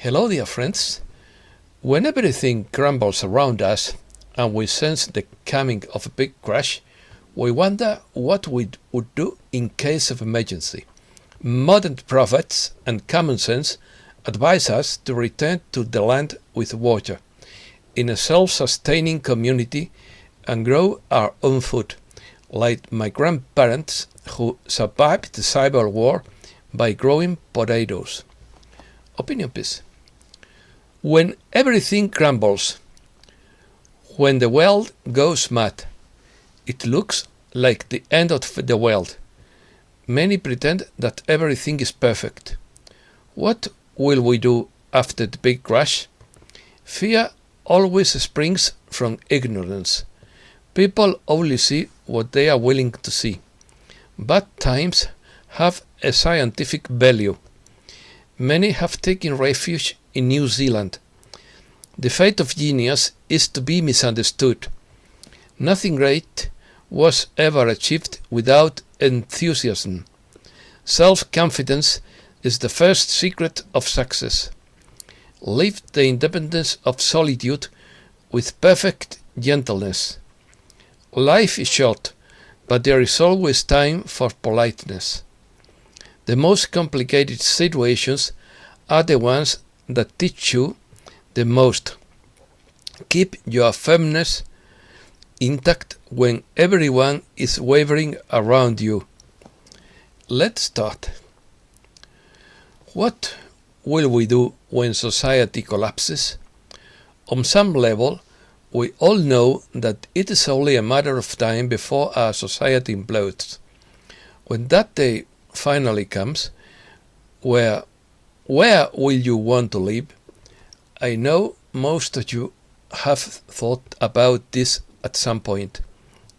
Hello, dear friends. When everything crumbles around us and we sense the coming of a big crash, we wonder what we would do in case of emergency. Modern prophets and common sense advise us to return to the land with water, in a self-sustaining community, and grow our own food, like my grandparents who survived the Civil War by growing potatoes. Opinion piece. When everything crumbles, when the world goes mad, it looks like the end of the world. Many pretend that everything is perfect. What will we do after the big crash? Fear always springs from ignorance. People only see what they are willing to see. Bad times have a scientific value. Many have taken refuge in New Zealand. The fate of genius is to be misunderstood. Nothing great was ever achieved without enthusiasm. Self-confidence is the first secret of success. Live the independence of solitude with perfect gentleness. Life is short, but there is always time for politeness. The most complicated situations are the ones that teach you the most. Keep your firmness intact when everyone is wavering around you. Let's start. What will we do when society collapses? On some level, we all know that it is only a matter of time before our society implodes. When that day finally comes, where will you want to live? I know most of you have thought about this at some point.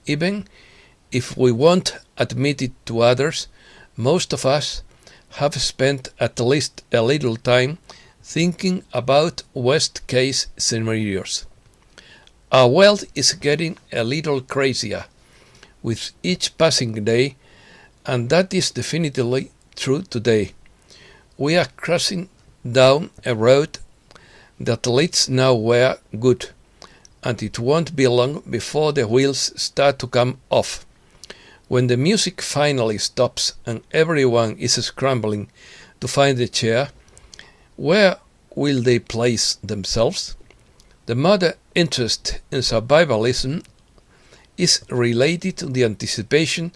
Even if we won't admit it to others, most of us have spent at least a little time thinking about worst-case scenarios. Our world is getting a little crazier with each passing day, and that is definitively true today. We are crossing down a road that leads nowhere good, and it won't be long before the wheels start to come off. When the music finally stops and everyone is scrambling to find a chair, where will they place themselves? The modern interest in survivalism is related to the anticipation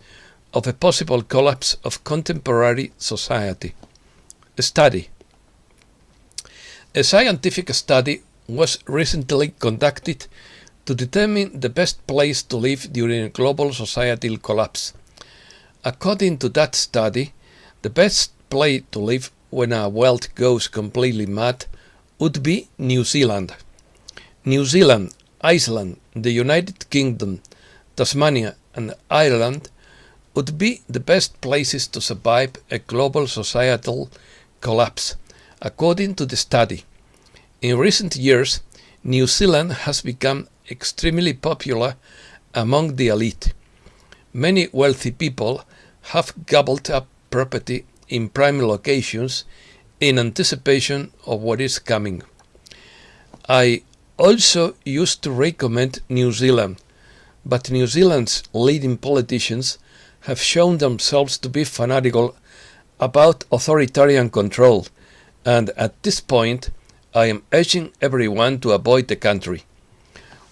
of a possible collapse of contemporary society. A study. A scientific study was recently conducted to determine the best place to live during a global societal collapse. According to that study, the best place to live when our world goes completely mad would be New Zealand. New Zealand, Iceland, the United Kingdom, Tasmania, and Ireland would be the best places to survive a global societal collapse, according to the study. In recent years, New Zealand has become extremely popular among the elite. Many wealthy people have gobbled up property in prime locations in anticipation of what is coming. I also used to recommend New Zealand, but New Zealand's leading politicians have shown themselves to be fanatical about authoritarian control, and at this point I am urging everyone to avoid the country.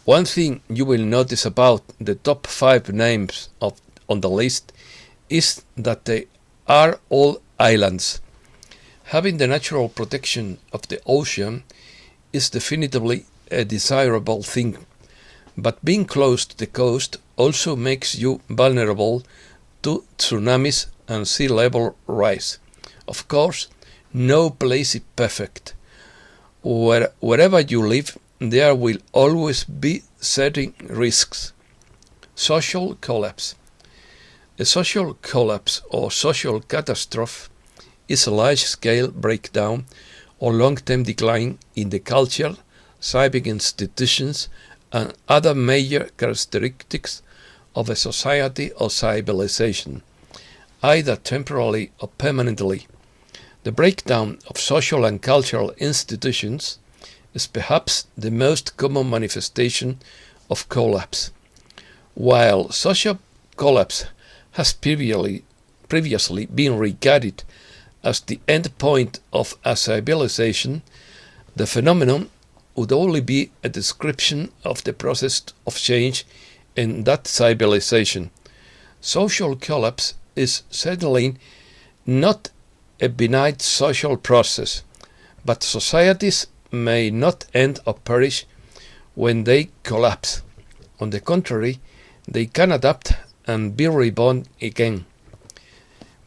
One thing you will notice about the top 5 names on the list is that they are all islands. Having the natural protection of the ocean is definitively a desirable thing, but being close to the coast also makes you vulnerable to tsunamis and sea level rise. Of course, no place is perfect. Wherever you live, there will always be certain risks. Social collapse. A social collapse or social catastrophe is a large-scale breakdown or long-term decline in the culture, civic institutions, and other major characteristics of a society or civilization, either temporarily or permanently. The breakdown of social and cultural institutions is perhaps the most common manifestation of collapse. While social collapse has previously been regarded as the end point of a civilization, the phenomenon would only be a description of the process of change in that civilization. Social collapse is certainly not a benign social process, but societies may not end or perish when they collapse. On the contrary, they can adapt and be reborn again.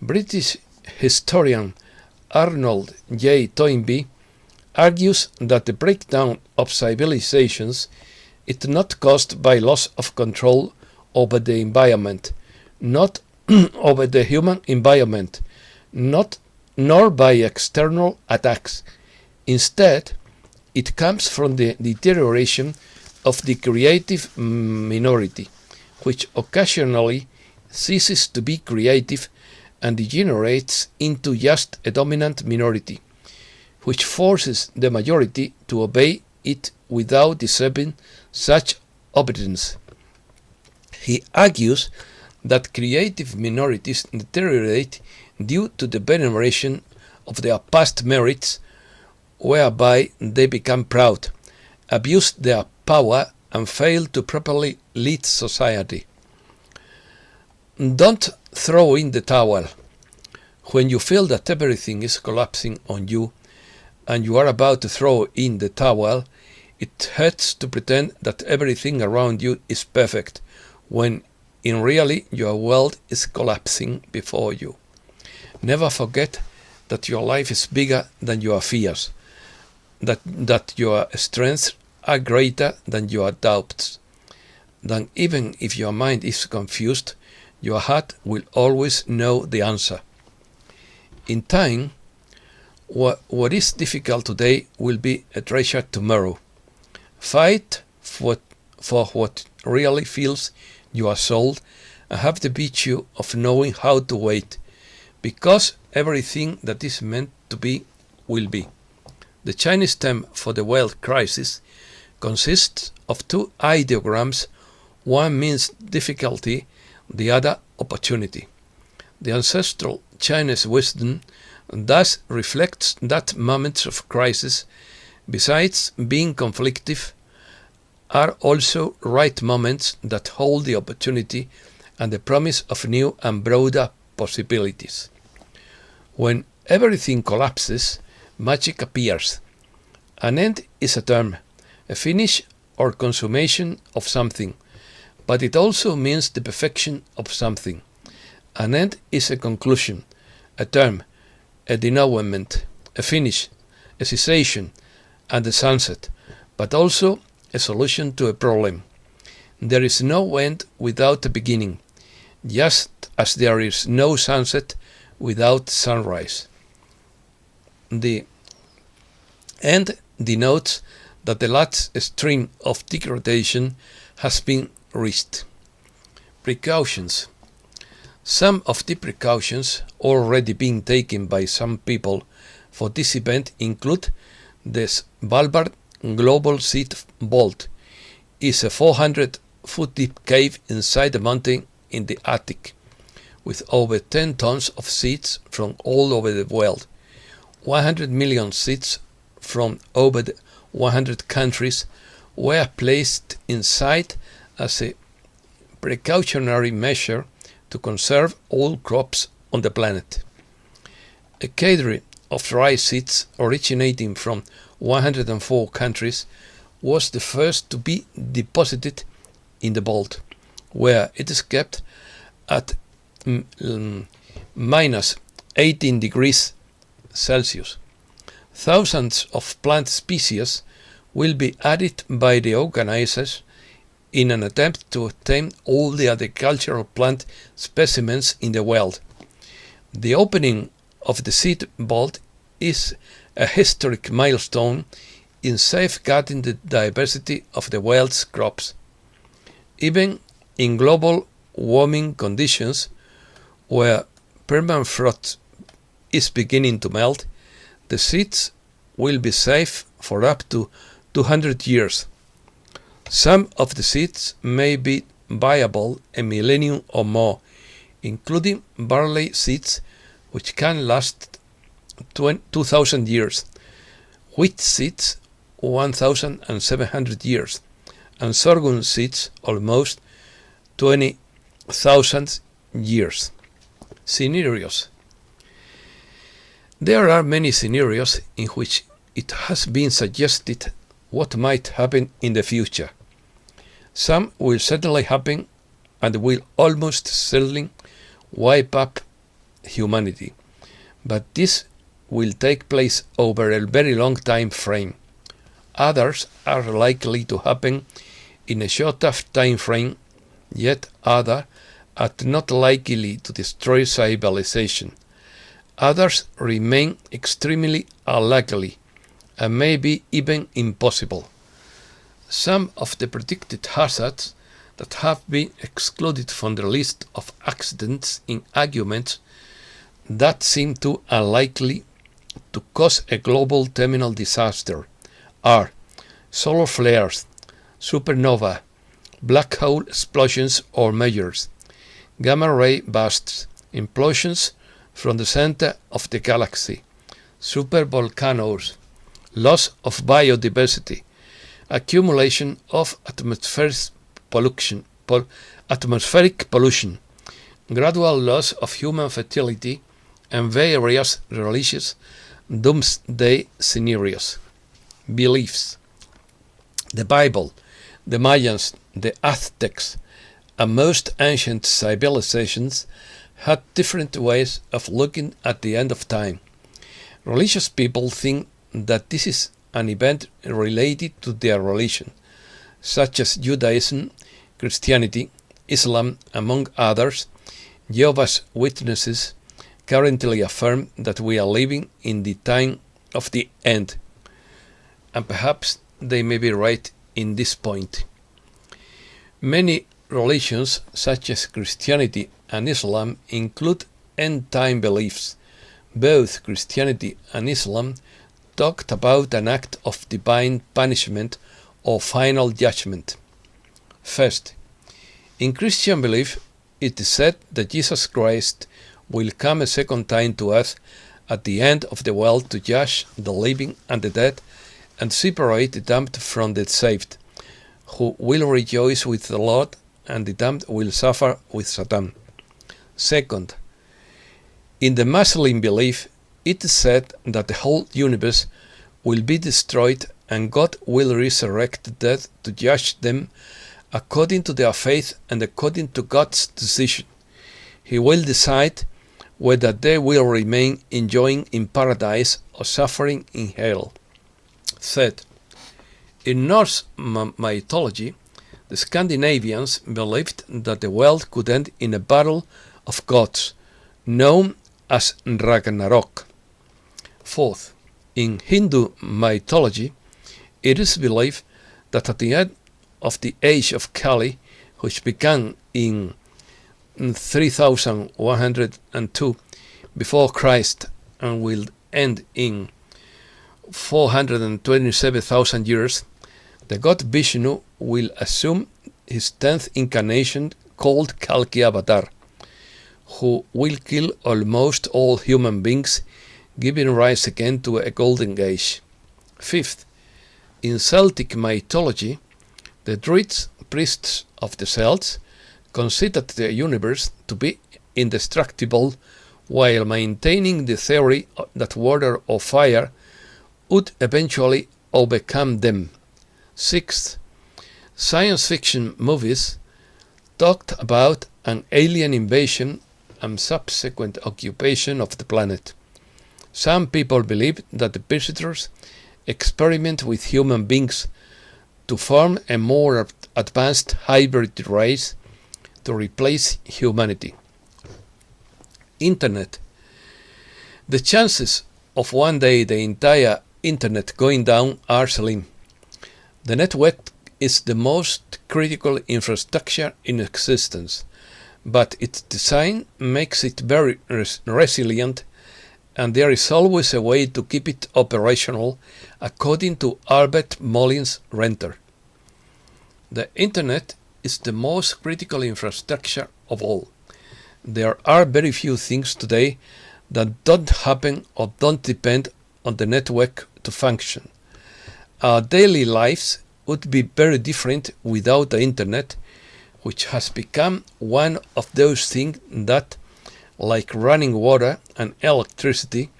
British historian Arnold J. Toynbee argues that the breakdown of civilizations is not caused by loss of control over the environment, not over the human environment, nor by external attacks. Instead, it comes from the deterioration of the creative minority, which occasionally ceases to be creative and degenerates into just a dominant minority, which forces the majority to obey it without deserving such obedience. He argues that creative minorities deteriorate due to the veneration of their past merits, whereby they become proud, abuse their power, and fail to properly lead society. Don't throw in the towel. When you feel that everything is collapsing on you and you are about to throw in the towel, it hurts to pretend that everything around you is perfect, when in reality your world is collapsing before you. Never forget that your life is bigger than your fears, that your strengths are greater than your doubts, that even if your mind is confused, your heart will always know the answer. In time, what is difficult today will be a treasure tomorrow. Fight for what really fills your soul and have the virtue of knowing how to wait, because everything that is meant to be will be. The Chinese term for the world crisis consists of two ideograms. One means difficulty, the other opportunity. The ancestral Chinese wisdom thus reflects that moments of crisis, besides being conflictive, are also right moments that hold the opportunity and the promise of new and broader possibilities. When everything collapses, magic appears. An end is a term, a finish or consummation of something, but it also means the perfection of something. An end is a conclusion, a term, a denouement, a finish, a cessation, and a sunset, but also a solution to a problem. There is no end without a beginning, just as there is no sunset without sunrise. The end denotes that the last stream of degradation has been reached. Precautions. Some of the precautions already being taken by some people for this event include the Svalbard Global Seed Vault is a 400-foot deep cave inside a mountain in the Arctic, with over 10 tons of seeds from all over the world. 100 million seeds from over 100 countries were placed inside as a precautionary measure to conserve all crops on the planet. A cadre of dry seeds originating from 104 countries was the first to be deposited in the vault, where it is kept at minus 18 degrees Celsius. Thousands of plant species will be added by the organizers in an attempt to obtain all the agricultural plant specimens in the world. The opening of the seed vault is a historic milestone in safeguarding the diversity of the world's crops. Even in global warming conditions, where permafrost is beginning to melt, the seeds will be safe for up to 200 years. Some of the seeds may be viable a millennium or more, including barley seeds, which can last 2,000 years, wheat seeds 1,700 years, and sorghum seeds almost 20,000 years. Scenarios. There are many scenarios in which it has been suggested what might happen in the future. Some will certainly happen and will almost certainly wipe up humanity, but this will take place over a very long time frame. Others are likely to happen in a shorter time frame, yet others are not likely to destroy civilization. Others remain extremely unlikely and may be even impossible. Some of the predicted hazards that have been excluded from the list of accidents in arguments that seem too unlikely to cause a global terminal disaster are solar flares, supernova, black hole explosions or meteors, gamma-ray bursts, implosions from the center of the galaxy, supervolcanoes, loss of biodiversity, accumulation of atmospheric pollution, gradual loss of human fertility, and various religious doomsday scenarios. Beliefs. The Bible, the Mayans, the Aztecs, and most ancient civilizations had different ways of looking at the end of time. Religious people think that this is an event related to their religion, such as Judaism, Christianity, Islam, among others. Jehovah's Witnesses currently affirm that we are living in the time of the end, and perhaps they may be right in this point. Many religions, such as Christianity and Islam, include end-time beliefs. Both Christianity and Islam talked about an act of divine punishment or final judgment. First, in Christian belief, it is said that Jesus Christ will come a second time to earth at the end of the world to judge the living and the dead and separate the damned from the saved, who will rejoice with the Lord, and the damned will suffer with Satan. Second, in the Muslim belief, it is said that the whole universe will be destroyed and God will resurrect the dead to judge them according to their faith and according to God's decision. He will decide whether they will remain enjoying in paradise or suffering in hell. Third, in Norse mythology, the Scandinavians believed that the world could end in a battle of gods, known as Ragnarok. Fourth, in Hindu mythology, it is believed that at the end of the age of Kali, which began in 3102 before Christ and will end in 427,000 years, the god Vishnu will assume his 10th incarnation called Kalki Avatar, who will kill almost all human beings, giving rise again to a golden age. Fifth, in Celtic mythology, the Druids, priests of the Celts, considered the universe to be indestructible while maintaining the theory that water or fire would eventually overcome them. Sixth, science fiction movies talked about an alien invasion and subsequent occupation of the planet. Some people believe that the visitors experiment with human beings to form a more advanced hybrid race to replace humanity. Internet. The chances of one day the entire internet going down are slim. The network is the most critical infrastructure in existence, but its design makes it very resilient and there is always a way to keep it operational, according to Albert Mollins Renter. The Internet is the most critical infrastructure of all. There are very few things today that don't happen or don't depend on the network to function. Our daily lives would be very different without the Internet, which has become one of those things that, like running water and electricity,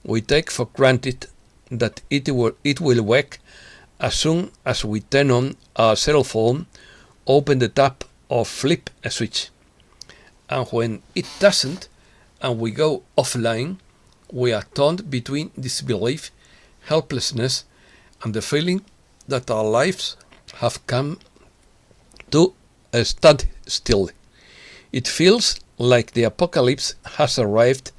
we take for granted that it will work as soon as we turn on our cell phone, open the tap, or flip a switch. And when it doesn't, and we go offline, we are torn between disbelief, helplessness, and the feeling that our lives have come to a standstill. It feels like the apocalypse has arrived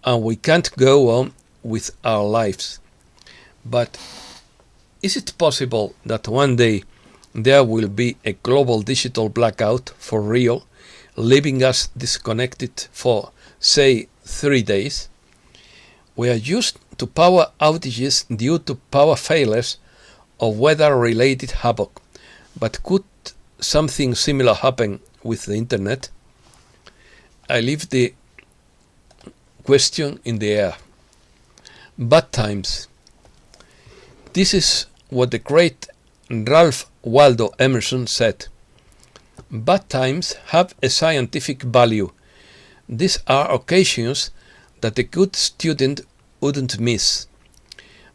and we can't go on with our lives. But is it possible that one day there will be a global digital blackout for real, leaving us disconnected for, say, 3 days? We are used to power outages due to power failures or weather-related havoc, but could something similar happen with the Internet? I leave the question in the air. Bad times. This is what the great Ralph Waldo Emerson said. Bad times have a scientific value. These are occasions that a good student wouldn't miss.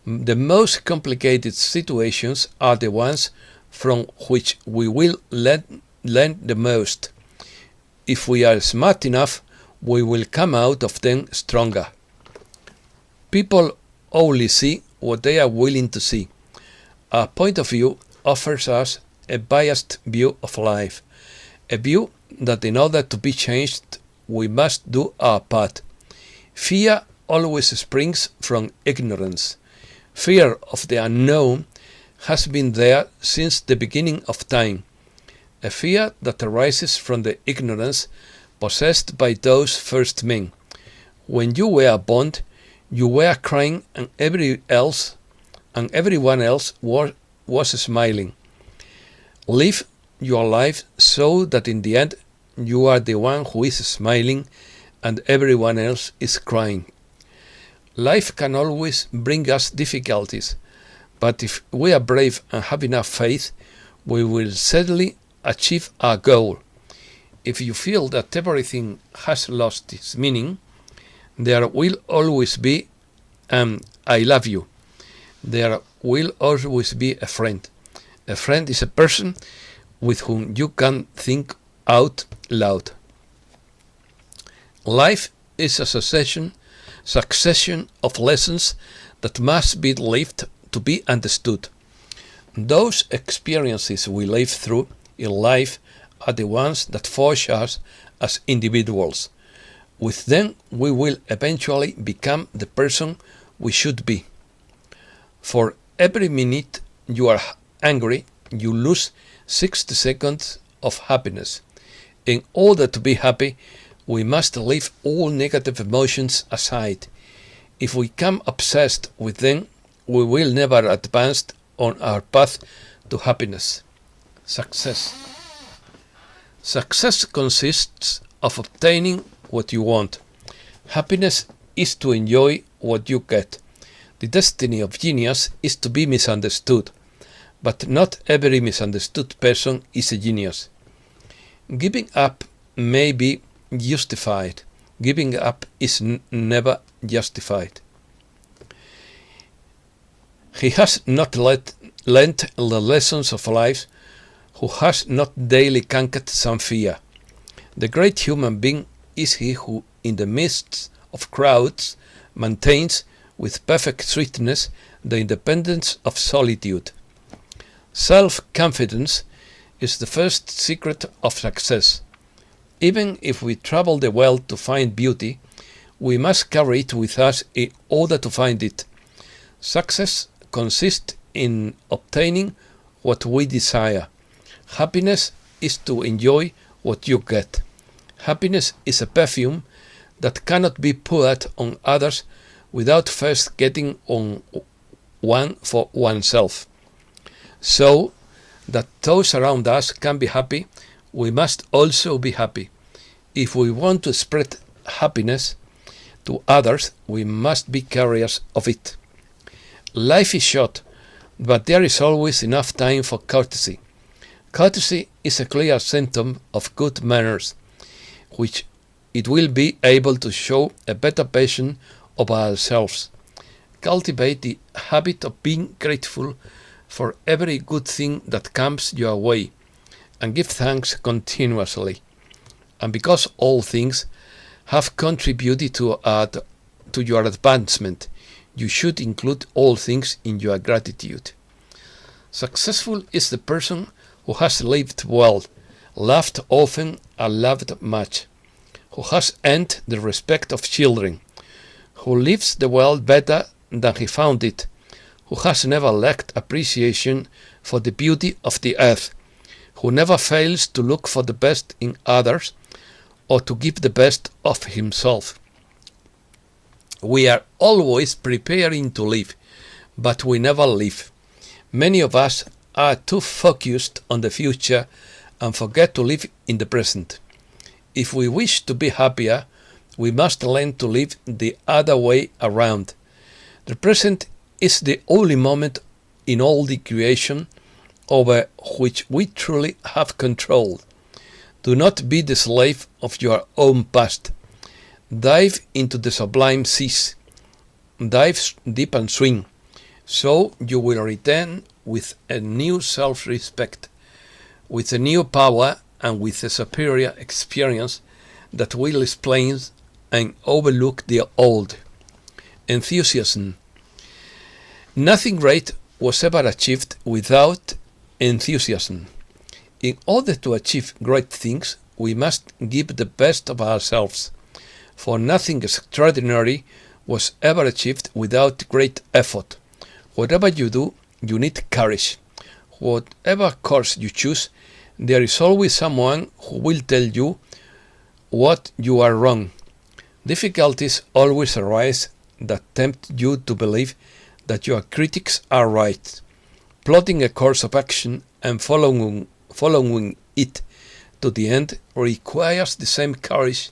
The most complicated situations are the ones from which we will learn the most. If we are smart enough, we will come out of them stronger. People only see what they are willing to see. Our point of view offers us a biased view of life, a view that in order to be changed, we must do our part. Fear always springs from ignorance. Fear of the unknown has been there since the beginning of time, a fear that arises from the ignorance possessed by those first men. When you were born, you were crying and everyone else was smiling. Live your life so that in the end you are the one who is smiling and everyone else is crying. Life can always bring us difficulties, but if we are brave and have enough faith, we will certainly achieve our goal. If you feel that everything has lost its meaning, there will always be I love you. There will always be a friend. A friend is a person with whom you can think out loud. Life is a succession of lessons that must be lived to be understood. Those experiences we live through in life are the ones that forge us as individuals. With them, we will eventually become the person we should be. For every minute you are angry, you lose 60 seconds of happiness. In order to be happy, we must leave all negative emotions aside. If we become obsessed with them, we will never advance on our path to happiness. Success. Success consists of obtaining what you want. Happiness is to enjoy what you get. The destiny of genius is to be misunderstood, but not every misunderstood person is a genius. Giving up may be justified. Giving up is never justified. He has not learnt the lessons of life who has not daily conquered some fear. The great human being is he who, in the midst of crowds, maintains with perfect sweetness the independence of solitude. Self-confidence is the first secret of success. Even if we travel the world to find beauty, we must carry it with us in order to find it. Success consists in obtaining what we desire. Happiness is to enjoy what you get. Happiness is a perfume that cannot be poured on others without first getting on one for oneself. So that those around us can be happy, we must also be happy. If we want to spread happiness to others, we must be carriers of it. Life is short, but there is always enough time for courtesy. Courtesy is a clear symptom of good manners, which it will be able to show a better vision of ourselves. Cultivate the habit of being grateful for every good thing that comes your way, and give thanks continuously. And because all things have contributed to your advancement, you should include all things in your gratitude. Successful is the person who has lived well, laughed often, and loved much, who has earned the respect of children, who lives the world better than he found it, who has never lacked appreciation for the beauty of the earth, who never fails to look for the best in others or to give the best of himself. We are always preparing to live, but we never live. Many of us are too focused on the future and forget to live in the present. If we wish to be happier, we must learn to live the other way around. The present is the only moment in all the creation over which we truly have control. Do not be the slave of your own past. Dive into the sublime seas. Dive deep and swim. So you will return with a new self-respect, with a new power, and with a superior experience that will explain and overlook the old. Enthusiasm. Nothing great was ever achieved without enthusiasm. In order to achieve great things, we must give the best of ourselves, for nothing extraordinary was ever achieved without great effort. Whatever you do, you need courage. Whatever course you choose, there is always someone who will tell you what you are wrong. Difficulties always arise that tempt you to believe that your critics are right. Plotting a course of action and following it to the end requires the same courage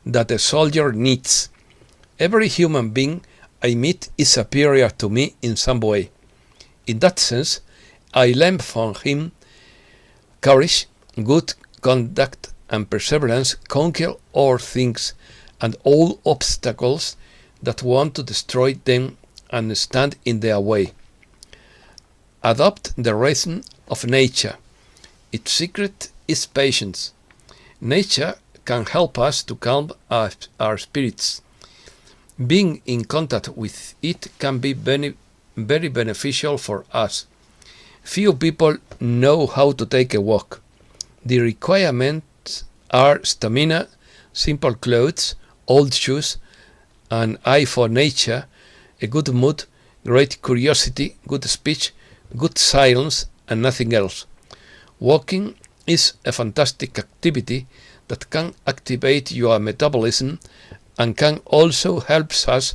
that a soldier needs. Every human being I meet is superior to me in some way. In that sense, I learn from him courage, good conduct, and perseverance conquer all things and all obstacles that want to destroy them and stand in their way. Adopt the rhythm of nature. Its secret is patience. Nature can help us to calm our spirits. Being in contact with it can be very beneficial for us. Few people know how to take a walk. The requirements are stamina, simple clothes, old shoes, an eye for nature, a good mood, great curiosity, good speech, good silence, and nothing else. Walking is a fantastic activity that can activate your metabolism and can also help us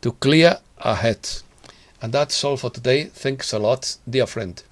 to clear our heads. And that's all for today. Thanks a lot, dear friend.